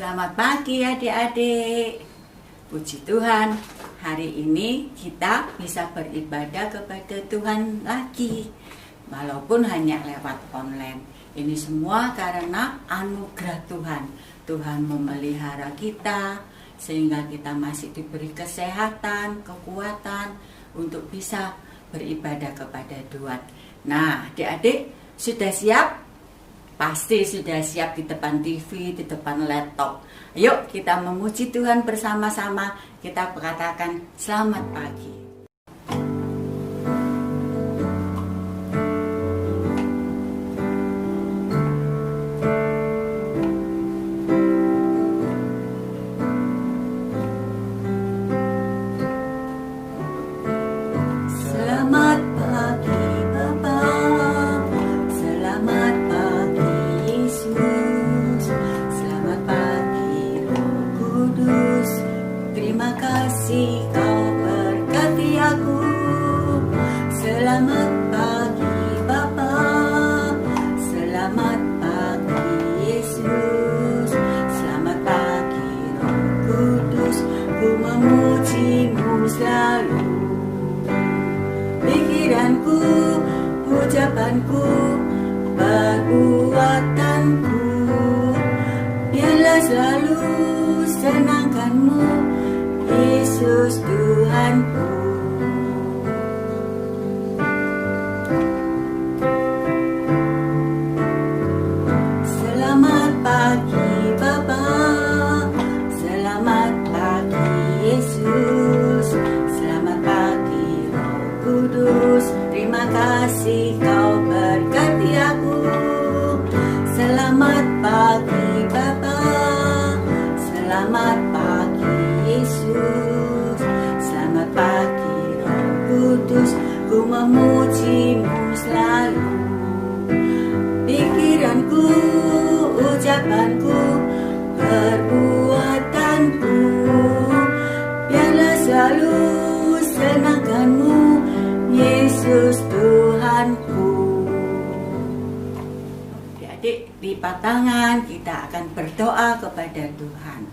Selamat pagi adik-adik. Puji Tuhan, hari ini kita bisa beribadah kepada Tuhan lagi, walaupun hanya lewat online. Ini semua karena anugerah Tuhan. Tuhan memelihara kita sehingga kita masih diberi kesehatan, kekuatan untuk bisa beribadah kepada Tuhan. Nah, adik-adik sudah siap? Pasti sudah siap di depan TV, di depan laptop. Yuk kita memuji Tuhan bersama-sama. Kita katakan selamat pagi. Selamat pagi Bapa, selamat pagi Yesus, selamat pagi Roh Kudus. Terima kasih Kau berkati aku. Selamat pagi Bapa, selamat pagi Yesus, selamat pagi Roh Kudus. Ku memuji-Mu selalu. Pikiranku, ucapanku, perbuatanku, biarlah selalu senangkan-Mu, Yesus Tuhanku. Selamat pagi Bapa, selamat pagi Yesus, selamat pagi Roh Kudus. Terima kasih Kau berkati aku. Selamat pagi Bapa, selamat pagi Yesus, selamat pagi Roh Kudus. Ku memuji-Mu selalu. Pikiranku, ucapanku, perbuatanku, biarlah selalu senangkan-Mu, Yesus Tuhanku. Adik-adik, lipat tangan, kita akan berdoa kepada Tuhan.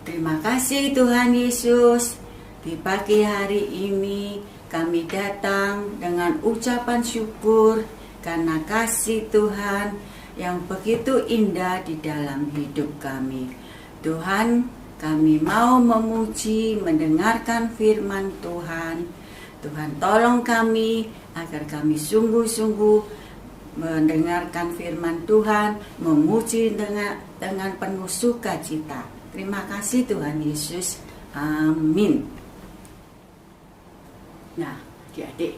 Terima kasih Tuhan Yesus. Di pagi hari ini kami datang dengan ucapan syukur karena kasih Tuhan yang begitu indah di dalam hidup kami. Tuhan, kami mau memuji, mendengarkan firman Tuhan. Tuhan tolong kami agar kami sungguh-sungguh mendengarkan firman Tuhan, memuji dengan penuh sukacita. Terima kasih Tuhan Yesus. Amin. Nah, adik-adik,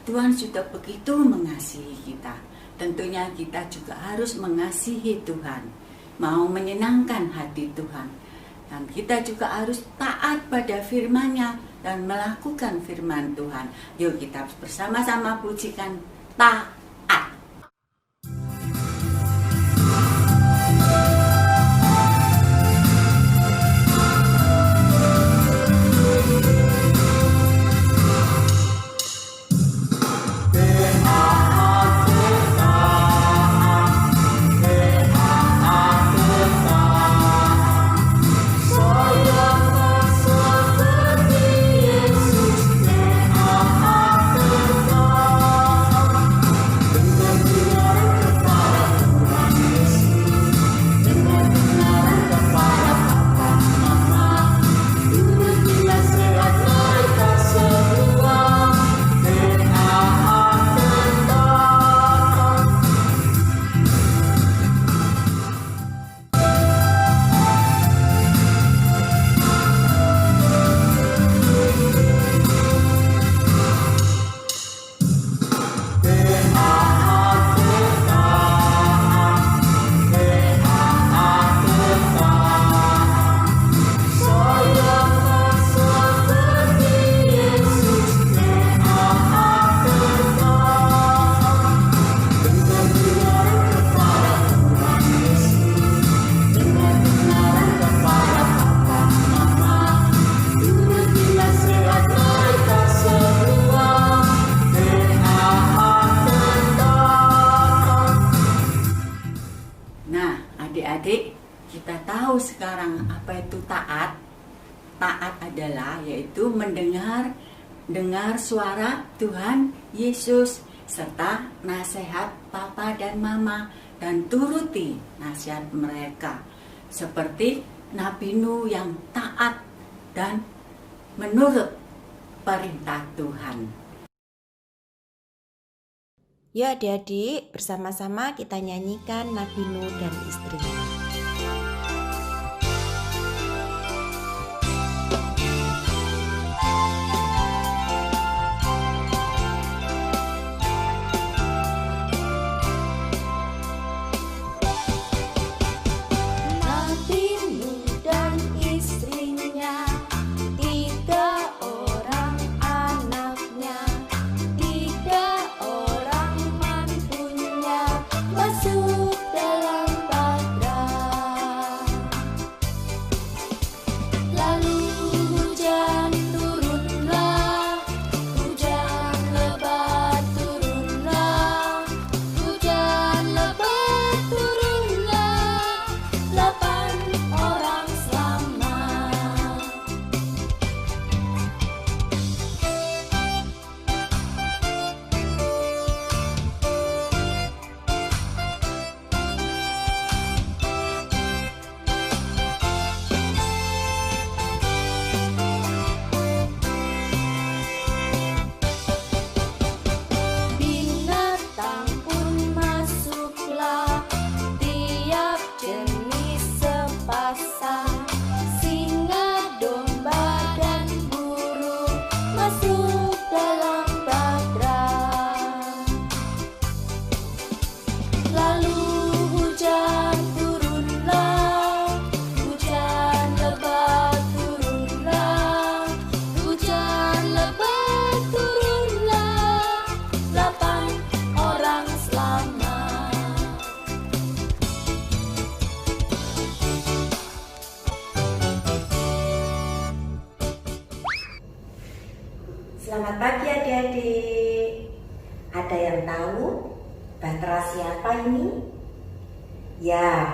Tuhan sudah begitu mengasihi kita. Tentunya kita juga harus mengasihi Tuhan, mau menyenangkan hati Tuhan. Dan kita juga harus taat pada firman-Nya dan melakukan firman Tuhan. Yuk kita bersama-sama pujikan taat. Kita tahu sekarang apa itu taat. Taat adalah yaitu dengar suara Tuhan Yesus serta nasihat papa dan mama dan turuti nasihat mereka. Seperti Nabi Nuh yang taat dan menurut perintah Tuhan. Ya adik-adik, bersama-sama kita nyanyikan Nabi Nuh dan istrinya. Selamat pagi adik-adik. Ada yang tahu Bahtera siapa ini? Ya,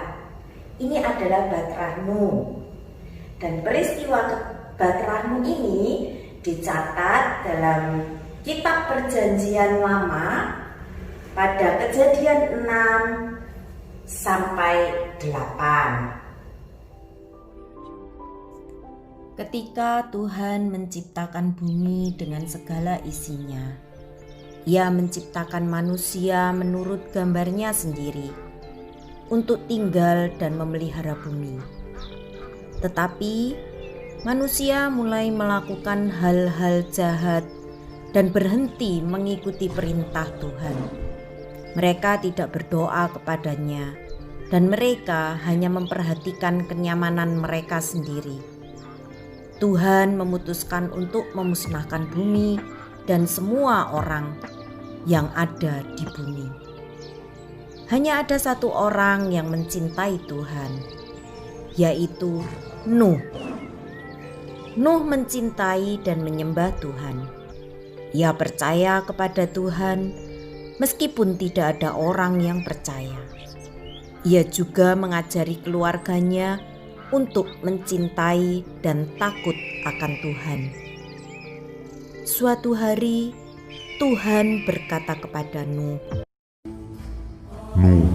ini adalah Bahtera Nuh. Dan peristiwa Bahtera Nuh ini dicatat dalam Kitab Perjanjian Lama pada Kejadian 6 sampai 8. Ketika Tuhan menciptakan bumi dengan segala isinya, Ia menciptakan manusia menurut gambarnya sendiri untuk tinggal dan memelihara bumi. Tetapi manusia mulai melakukan hal-hal jahat dan berhenti mengikuti perintah Tuhan. Mereka tidak berdoa kepadanya dan mereka hanya memperhatikan kenyamanan mereka sendiri. Tuhan memutuskan untuk memusnahkan bumi dan semua orang yang ada di bumi. Hanya ada satu orang yang mencintai Tuhan, yaitu Nuh. Nuh mencintai dan menyembah Tuhan. Ia percaya kepada Tuhan meskipun tidak ada orang yang percaya. Ia juga mengajari keluarganya untuk mencintai dan takut akan Tuhan. Suatu hari, Tuhan berkata kepada Nuh, Nuh,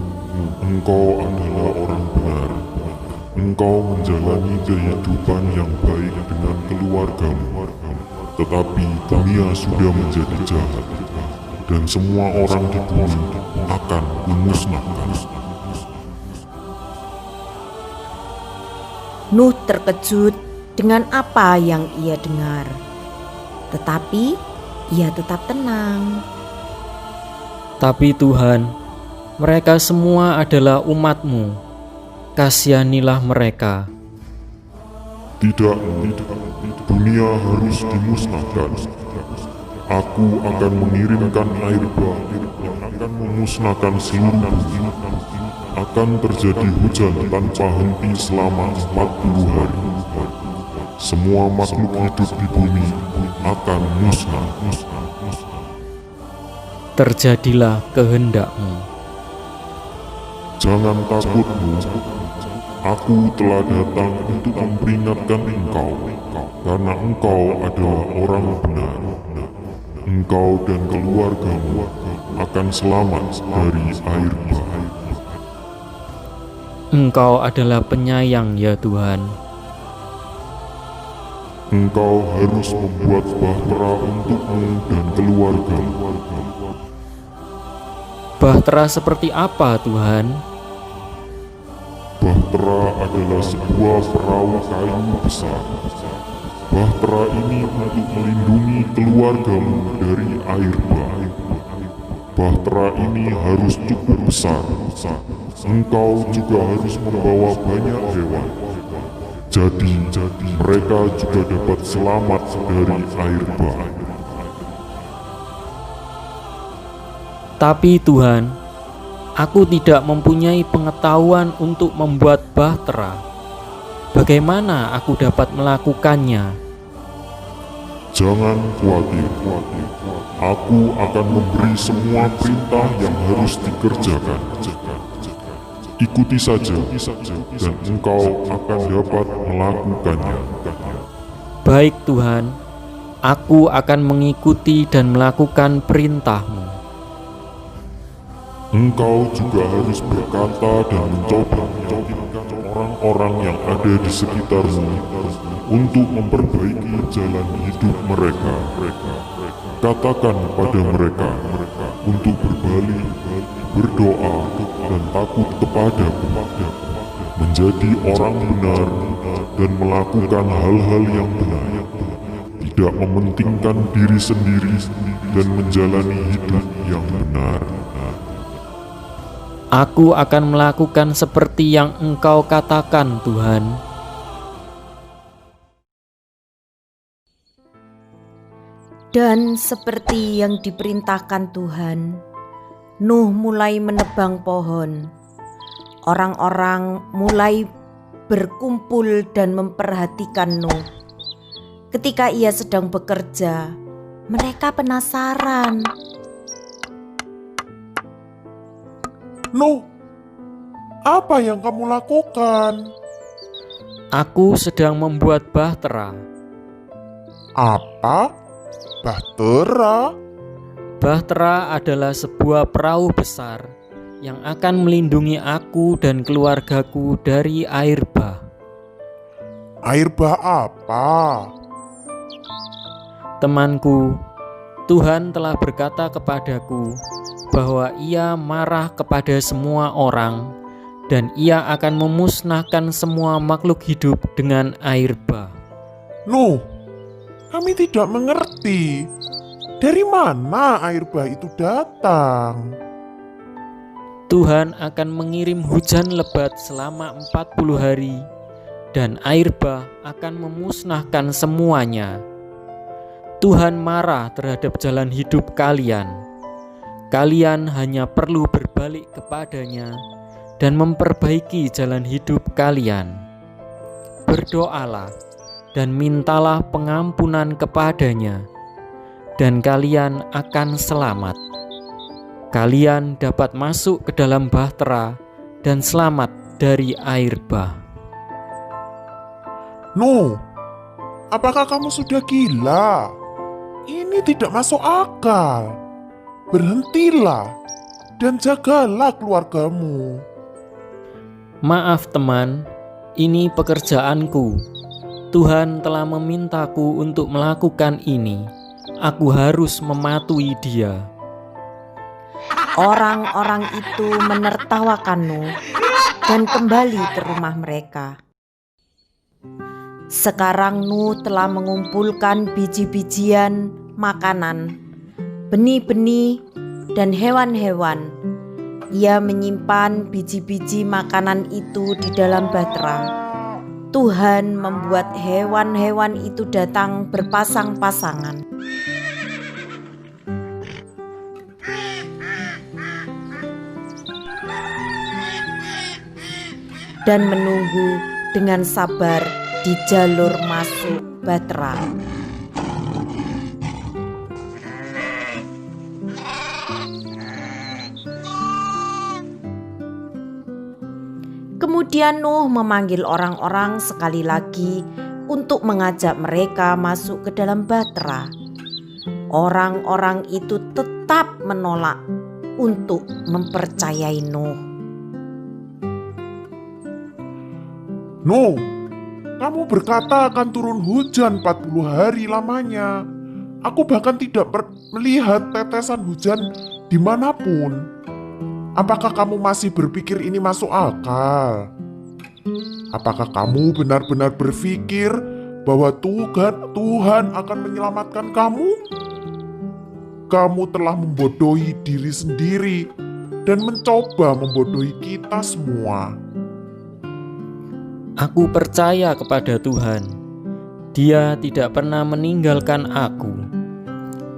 engkau adalah orang benar. Engkau menjalani kehidupan yang baik dengan keluargamu. Tetapi dunia sudah menjadi jahat, dan semua orang di bumi akan kumusnahkan. Nuh terkejut dengan apa yang ia dengar, tetapi ia tetap tenang. Tapi Tuhan, mereka semua adalah umat-Mu. Kasihanilah mereka. Tidak, dunia harus dimusnahkan. Aku akan mengirimkan air bah yang akan memusnahkan seluruh bumi. Akan terjadi hujan tanpa henti selama 40 hari. Semua makhluk hidup di bumi akan musnah. Terjadilah kehendak-Mu. Jangan takut, Nuh. Aku telah datang untuk memperingatkan engkau, karena engkau adalah orang benar. Engkau dan keluargamu akan selamat dari air bah. Engkau adalah penyayang ya Tuhan. Engkau harus membuat bahtera untukmu dan keluargamu. Bahtera seperti apa Tuhan? Bahtera adalah sebuah perahu kayu besar. Bahtera ini untuk melindungi keluargamu dari air bah. Bahtera ini harus cukup besar. Engkau juga harus membawa banyak hewan. Jadi mereka juga dapat selamat dari air bah. Tapi Tuhan, aku tidak mempunyai pengetahuan untuk membuat bahtera. Bagaimana aku dapat melakukannya? Jangan khawatir. Aku akan memberi semua perintah yang harus dikerjakan. Ikuti saja, dan engkau akan dapat melakukannya. Baik Tuhan, aku akan mengikuti dan melakukan perintah-Mu. Engkau juga harus berkata dan mencoba meyakinkan orang-orang yang ada di sekitarmu untuk memperbaiki jalan hidup mereka. Katakan pada mereka untuk berbalik, berdoa, dan takut kepadamu, menjadi orang benar dan melakukan hal-hal yang benar, tidak mementingkan diri sendiri dan menjalani hidup yang benar. Aku akan melakukan seperti yang Engkau katakan, Tuhan. Dan seperti yang diperintahkan Tuhan, Nuh mulai menebang pohon. Orang-orang mulai berkumpul dan memperhatikan Nuh. Ketika ia sedang bekerja, mereka penasaran. Nuh, apa yang kamu lakukan? Aku sedang membuat bahtera. Apa? Bahtera? Bahtera adalah sebuah perahu besar yang akan melindungi aku dan keluargaku dari air bah. Air bah apa? Temanku, Tuhan telah berkata kepadaku bahwa Ia marah kepada semua orang dan Ia akan memusnahkan semua makhluk hidup dengan air bah. Nuh, kami tidak mengerti. Dari mana air bah itu datang? Tuhan akan mengirim hujan lebat selama 40 hari dan air bah akan memusnahkan semuanya. Tuhan marah terhadap jalan hidup kalian. Kalian hanya perlu berbalik kepadanya dan memperbaiki jalan hidup kalian. Berdoalah dan mintalah pengampunan kepadanya, dan kalian akan selamat. Kalian dapat masuk ke dalam bahtera dan selamat dari air bah. Nuh, apakah kamu sudah gila? Ini tidak masuk akal. Berhentilah dan jagalah keluargamu. Maaf teman, ini pekerjaanku. Tuhan telah memintaku untuk melakukan ini. Aku harus mematuhi Dia. Orang-orang itu menertawakan Nuh dan kembali ke rumah mereka. Sekarang Nuh telah mengumpulkan biji-bijian makanan, benih-benih, dan hewan-hewan. Ia menyimpan biji-biji makanan itu di dalam bahtera. Tuhan membuat hewan-hewan itu datang berpasang-pasangan. Dan menunggu dengan sabar di jalur masuk bahtera. Kemudian Nuh memanggil orang-orang sekali lagi untuk mengajak mereka masuk ke dalam bahtera. Orang-orang itu tetap menolak untuk mempercayai Nuh. Nuh, kamu berkata akan turun hujan 40 hari lamanya. Aku bahkan tidak melihat tetesan hujan dimanapun. Apakah kamu masih berpikir ini masuk akal? Apakah kamu benar-benar berpikir bahwa Tuhan akan menyelamatkan kamu? Kamu telah membodohi diri sendiri dan mencoba membodohi kita semua. Aku percaya kepada Tuhan. Dia tidak pernah meninggalkan aku.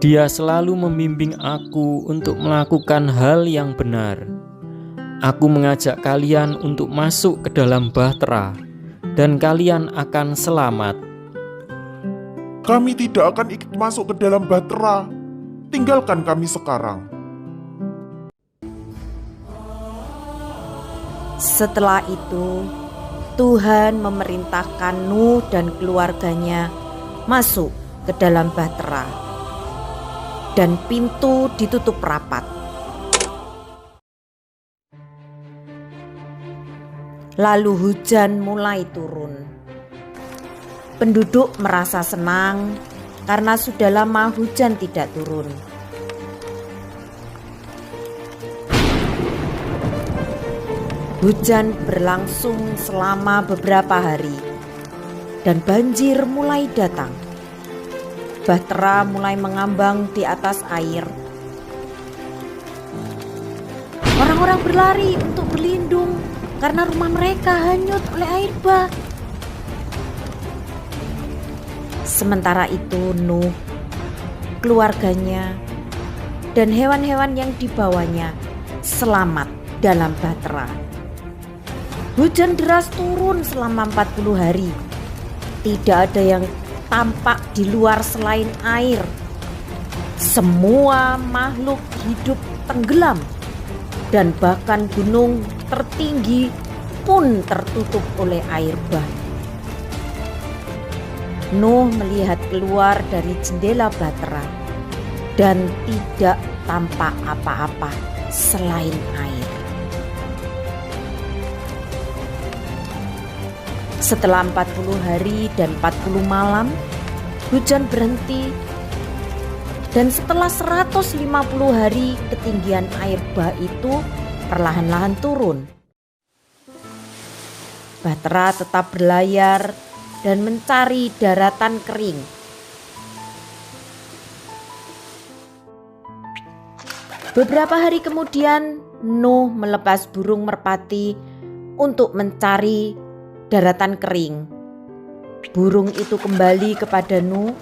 Dia selalu membimbing aku untuk melakukan hal yang benar. Aku mengajak kalian untuk masuk ke dalam bahtera, dan kalian akan selamat. Kami tidak akan ikut masuk ke dalam bahtera. Tinggalkan kami sekarang. Setelah itu, Tuhan memerintahkan Nuh dan keluarganya masuk ke dalam bahtera, dan pintu ditutup rapat. Lalu hujan mulai turun. Penduduk merasa senang karena sudah lama hujan tidak turun. Hujan berlangsung selama beberapa hari dan banjir mulai datang. Bahtera mulai mengambang di atas air. Orang-orang berlari untuk berlindung karena rumah mereka hanyut oleh air bah. Sementara itu Nuh, keluarganya, dan hewan-hewan yang dibawanya selamat dalam bahtera. Hujan deras turun selama 40 hari. Tidak ada yang tampak di luar selain air. Semua makhluk hidup tenggelam, dan bahkan gunung tertinggi pun tertutup oleh air bah. Nuh melihat keluar dari jendela bahtera dan tidak tampak apa-apa selain air. Setelah 40 hari dan 40 malam, hujan berhenti, dan setelah 150 hari ketinggian air bah itu perlahan-lahan turun. Bahtera tetap berlayar dan mencari daratan kering. Beberapa hari kemudian, Nuh melepas burung merpati untuk mencari daratan kering. Burung itu kembali kepada Nuh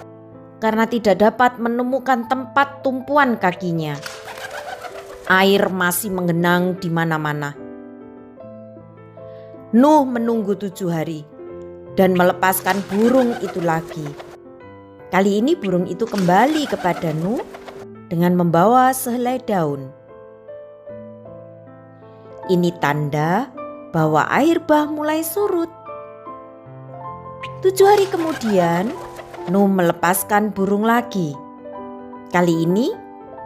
karena tidak dapat menemukan tempat tumpuan kakinya. Air masih menggenang di mana-mana. Nuh menunggu 7 hari dan melepaskan burung itu lagi. Kali ini burung itu kembali kepada Nuh dengan membawa sehelai daun. Ini tanda bahwa air bah mulai surut. 7 hari kemudian, Nuh melepaskan burung lagi. Kali ini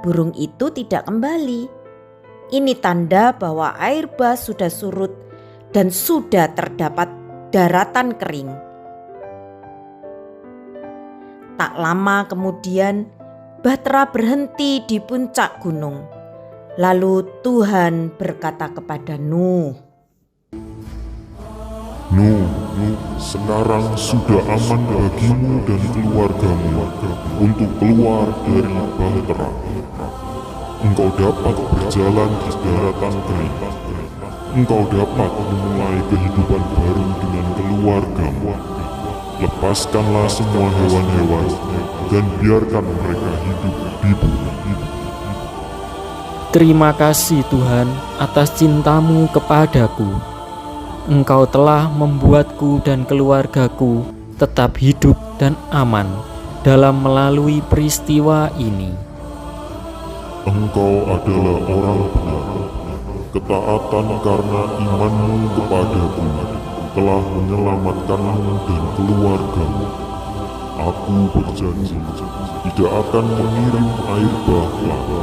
burung itu tidak kembali. Ini tanda bahwa air bah sudah surut dan sudah terdapat daratan kering. Tak lama kemudian, bahtera berhenti di puncak gunung. Lalu Tuhan berkata kepada Nuh, Nuh, sekarang sudah aman bagimu dan keluargamu untuk keluar dari bahtera. Engkau dapat berjalan di daratan kering. Engkau dapat memulai kehidupan baru dengan keluargamu. Lepaskanlah semua hewan-hewan dan biarkan mereka hidup di bumi. Terima kasih Tuhan atas cintamu kepadaku. Engkau telah membuatku dan keluargaku tetap hidup dan aman dalam melalui peristiwa ini. Engkau adalah orang benar. ketaatan karena imanmu kepadaku telah menyelamatkanmu dan keluargamu. Aku berjanji tidak akan mengirim air bah lagi.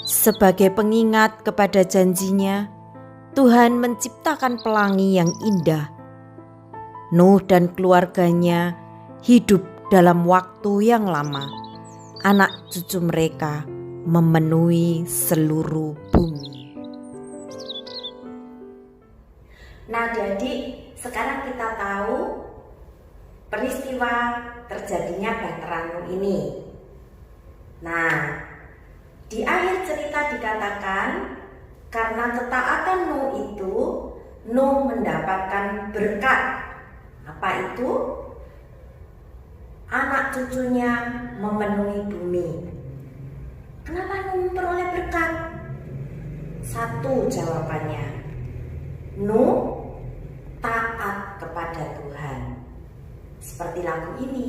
Sebagai pengingat kepada janjinya, Tuhan menciptakan pelangi yang indah. Nuh dan keluarganya hidup dalam waktu yang lama. Anak cucu mereka memenuhi seluruh bumi. Nah, adik, sekarang kita tahu peristiwa terjadinya bahtera Nuh ini. Nah, di akhir cerita dikatakan karena ketaatan Nuh itu, Nuh mendapatkan berkat. Apa itu? Anak cucunya memenuhi bumi. Kenapa Nuh memperoleh berkat? Satu jawabannya, Nuh taat kepada Tuhan. Seperti lagu ini.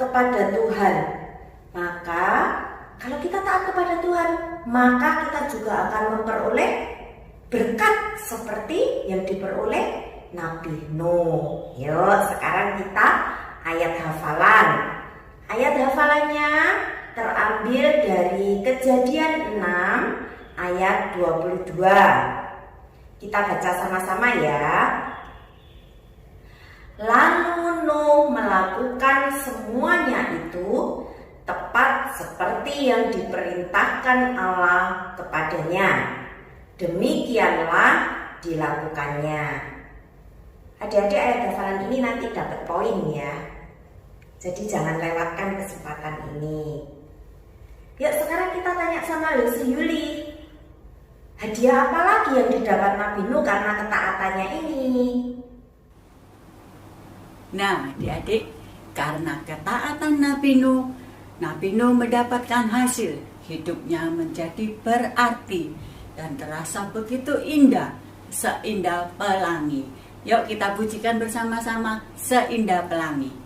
Kepada Tuhan. Maka kalau kita taat kepada Tuhan, maka kita juga akan memperoleh berkat seperti yang diperoleh Nabi Nuh. Yuk, sekarang kita ayat hafalan. Ayat hafalannya terambil dari Kejadian 6 ayat 22. Kita baca sama-sama ya. Lalu Nuh melakukan semuanya itu tepat seperti yang diperintahkan Allah kepadanya. Demikianlah dilakukannya. Adik-adik, ayat hafalan ini nanti dapat poin ya. Jadi jangan lewatkan kesempatan ini. Yuk, sekarang kita tanya sama Lucy Yuli. Hadiah apa lagi yang didapat Nabi Nuh karena ketaatannya ini? Nah, adik-adik, karena ketaatan Nabi Nuh mendapatkan hasil. Hidupnya menjadi berarti dan terasa begitu indah, seindah pelangi. Yuk kita pujikan bersama-sama, seindah pelangi.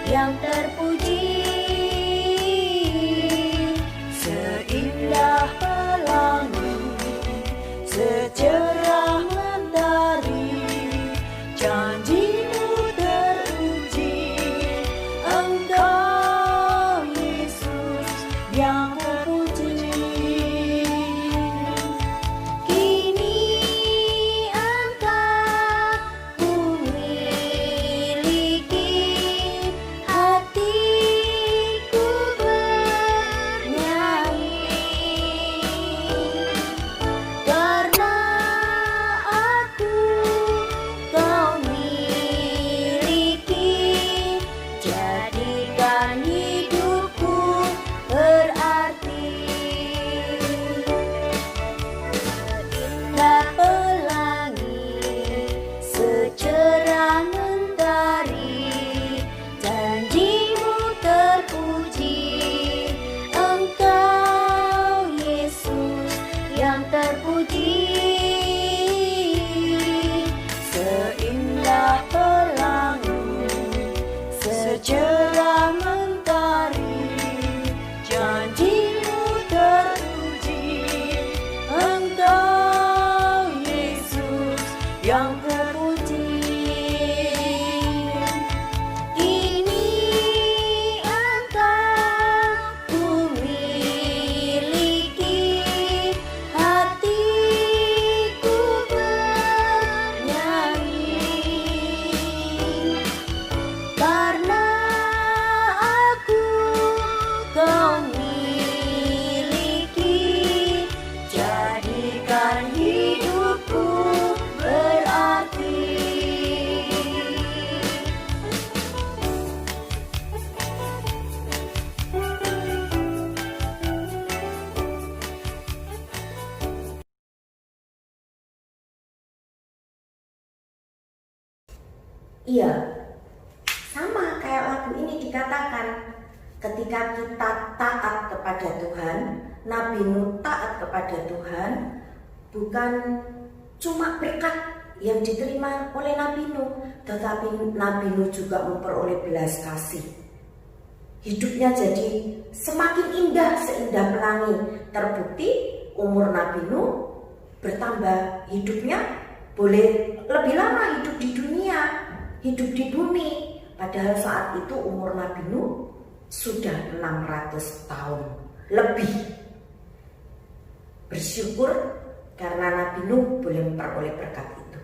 Yang terpuji, seindah pelangi, secerah mentari, janjimu teruji, Engkau Yesus yang terpuji. Kini Engkau memiliki hatiku bernyanyi, karena aku Kau miliki. Iya, sama kayak lagu ini dikatakan, ketika kita taat kepada Tuhan, Nabi Nuh taat kepada Tuhan, bukan cuma berkat yang diterima oleh Nabi Nuh, tetapi Nabi Nuh juga memperoleh belas kasih. Hidupnya jadi semakin indah, seindah pelangi. Terbukti umur Nabi Nuh bertambah, hidupnya boleh lebih lama hidup di dunia, hidup di bumi. Padahal saat itu umur Nabi Nuh sudah 600 tahun lebih. Bersyukur karena Nabi Nuh boleh memperoleh berkat itu.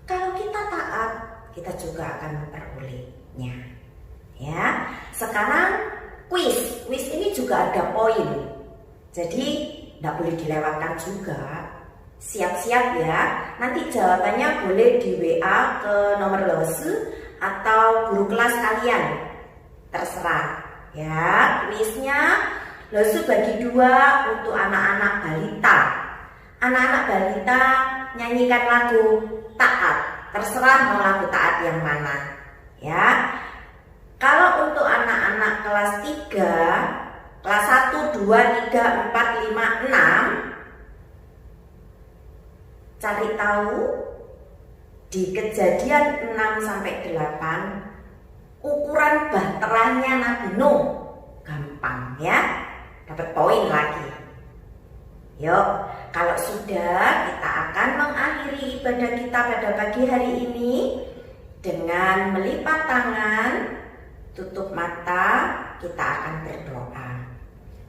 Kalau kita taat, kita juga akan memperolehnya. Ya, sekarang kuis ini juga ada poin, jadi tidak boleh dilewatkan juga. Siap-siap ya, nanti jawabannya boleh di WA ke nomor Lose atau guru kelas kalian, terserah ya. Kuisnya Lose bagi 2 untuk anak-anak balita. Anak-anak balita nyanyikan lagu Taat, terserah mau lagu Taat yang mana ya. Kalau untuk anak-anak kelas 3, kelas 1, 2, 3, 4, 5, 6, cari tahu di Kejadian 6-8 ukuran bahteranya Nabi Nuh. Gampang ya, dapat poin lagi. Yuk, kalau sudah, kita akan mengakhiri ibadah kita pada pagi hari ini dengan melipat tangan, tutup mata, kita akan berdoa.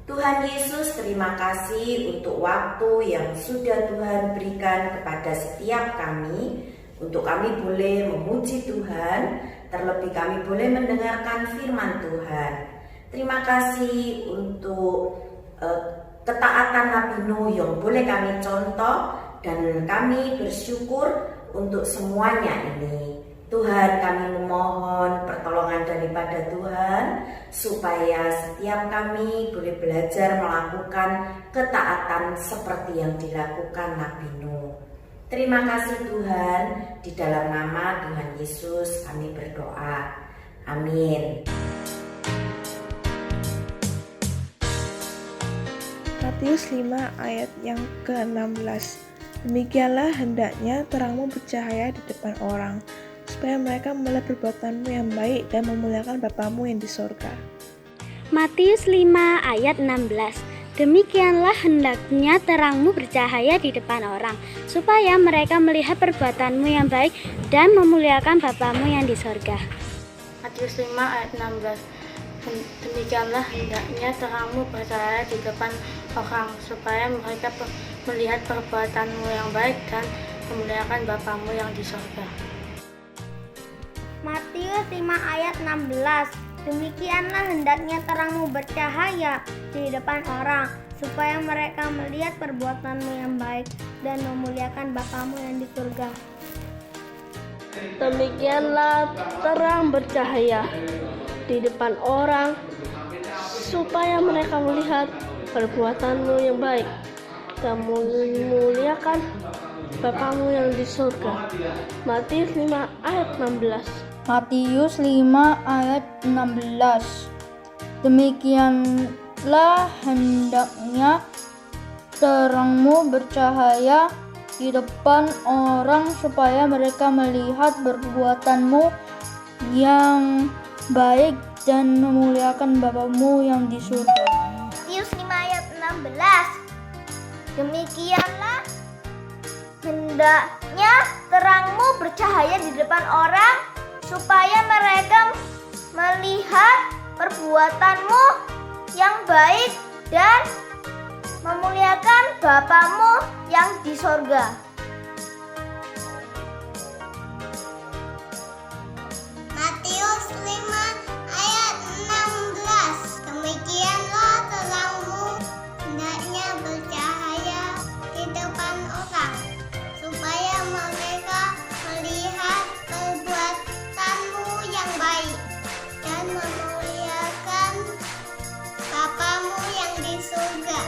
Tuhan Yesus, terima kasih untuk waktu yang sudah Tuhan berikan kepada setiap kami, untuk kami boleh memuji Tuhan, terlebih kami boleh mendengarkan firman Tuhan. Terima kasih untuk ketaatan Nabi Nuh yang boleh kami contoh, dan kami bersyukur untuk semuanya ini. Tuhan, kami memohon pertolongan daripada Tuhan supaya setiap kami boleh belajar melakukan ketaatan seperti yang dilakukan Nabi Nuh. Terima kasih Tuhan, di dalam nama Tuhan Yesus kami berdoa. Amin. Matius 5 ayat yang ke-16. Demikianlah hendaknya terangmu bercahaya di depan orang, supaya mereka melihat perbuatanmu yang baik dan memuliakan Bapamu yang di sorga. Matius 5 ayat 16. Demikianlah hendaknya terangmu bercahaya di depan orang, supaya mereka melihat perbuatanmu yang baik dan memuliakan Bapamu yang di sorga. Matius 5 ayat 16. Demikianlah hendaknya terangmu bercahaya di depan orang, supaya mereka melihat perbuatanmu yang baik dan memuliakan Bapamu yang di sorga. Matius 5 ayat 16. Demikianlah hendaknya terangmu bercahaya di depan orang, supaya mereka melihat perbuatanmu yang baik dan memuliakan Bapamu yang di surga. Demikianlah terang bercahaya di depan orang, supaya mereka melihat perbuatanmu yang baik dan memuliakan Bapamu yang di surga. Matius 5 ayat 16. Matius 5 ayat 16. Demikianlah hendaknya terangmu bercahaya di depan orang, supaya mereka melihat perbuatanmu yang baik dan memuliakan Bapamu yang di surga. Matius 5 ayat 16. Demikianlah hendaknya terangmu bercahaya di depan orang, supaya mereka melihat perbuatanmu yang baik dan memuliakan Bapamu yang di sorga. Matius 5 ayat 16. Demikianlah terangmu hendaknya bercahaya di depan orang, supaya mereka melihat perbuatanmu yang baik dan memuliakan Bapamu yang di surga.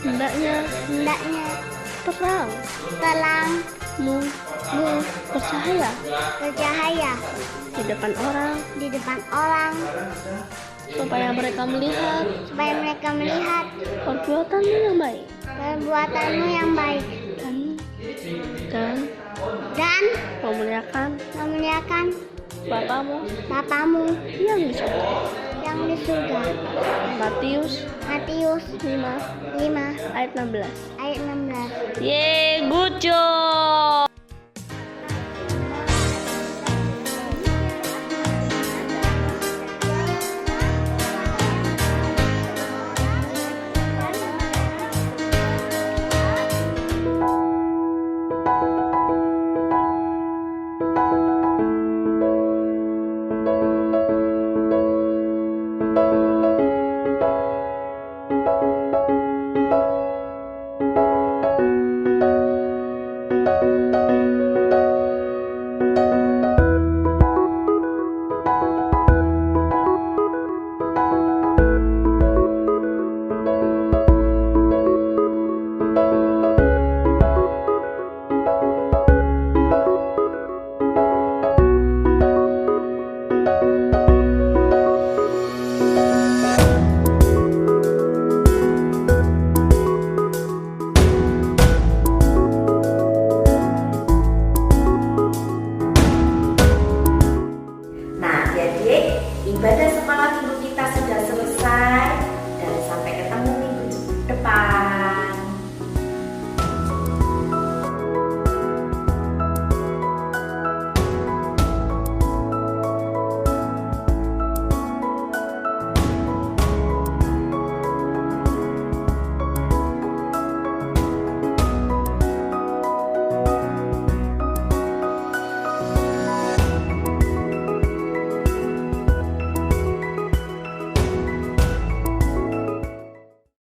hendaknya terangmu bercahaya di depan orang supaya mereka melihat perbuatanmu yang baik dan memuliakan Bapamu yang di surga. Matius 5 ayat 16. Good job.